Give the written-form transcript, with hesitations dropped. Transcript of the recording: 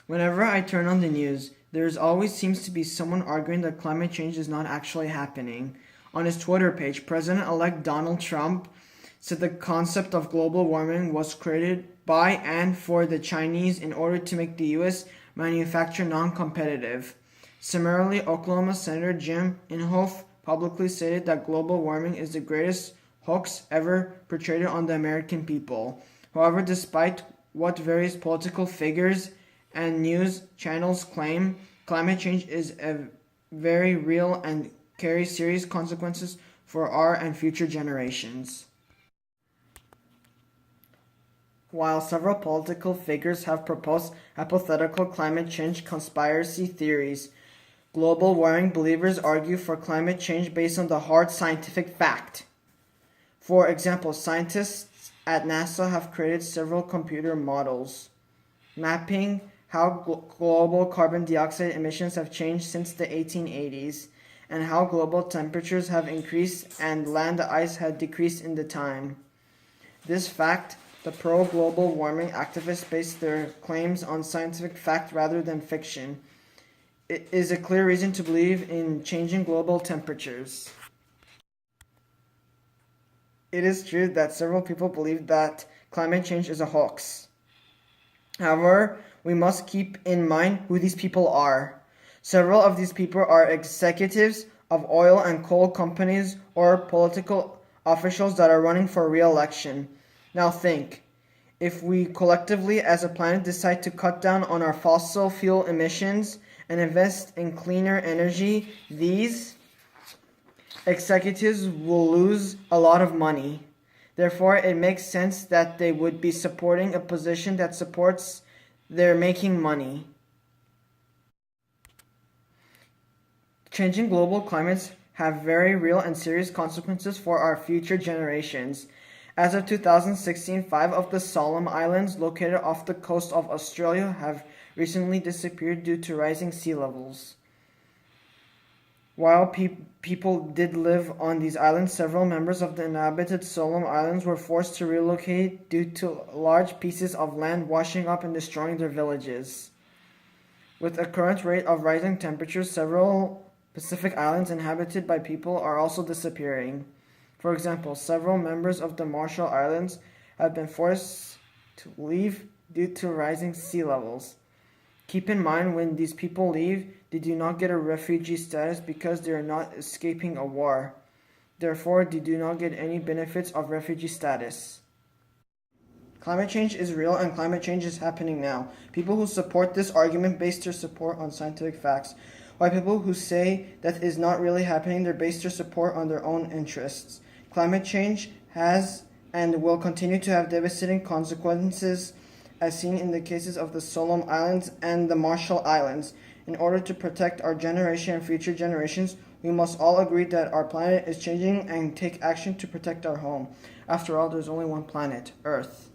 Whenever I turn on the news, there always seems to be someone arguing that climate change is not actually happening. On his Twitter page, President-elect Donald Trump said the concept of global warming was created by and for the Chinese in order to make the U.S. manufacture non-competitive. Similarly, Oklahoma Senator Jim Inhofe publicly stated that global warming is the greatest hoax ever portrayed on the American people. However, despite what various political figures and news channels claim, climate change is a very real and carries serious consequences for our and future generations. While several political figures have proposed hypothetical climate change conspiracy theories, global warming believers argue for climate change based on the hard scientific fact. For example, scientists at NASA have created several computer models mapping how global carbon dioxide emissions have changed since the 1880s and how global temperatures have increased and land ice had decreased in the time. This fact, the pro-global warming activists base their claims on scientific fact rather than fiction. It is a clear reason to believe in changing global temperatures. It is true that several people believe that climate change is a hoax. However, we must keep in mind who these people are. Several of these people are executives of oil and coal companies or political officials that are running for re-election. Now think, if we collectively as a planet decide to cut down on our fossil fuel emissions and invest in cleaner energy, these executives will lose a lot of money. Therefore, it makes sense that they would be supporting a position that supports their making money. Changing global climates have very real and serious consequences for our future generations. As of 2016, 5 of the Solomon Islands located off the coast of Australia have recently disappeared due to rising sea levels. While people did live on these islands, several members of the inhabited Solomon Islands were forced to relocate due to large pieces of land washing up and destroying their villages. With a current rate of rising temperatures, several Pacific islands inhabited by people are also disappearing. For example, several members of the Marshall Islands have been forced to leave due to rising sea levels. Keep in mind, when these people leave, they do not get a refugee status because they are not escaping a war. Therefore, they do not get any benefits of refugee status. Climate change is real and climate change is happening now. People who support this argument base their support on scientific facts, while people who say that is not really happening, they base their support on their own interests. Climate change has and will continue to have devastating consequences as seen in the cases of the Solomon Islands and the Marshall Islands. In order to protect our generation and future generations, we must all agree that our planet is changing and take action to protect our home. After all, there's only one planet, Earth.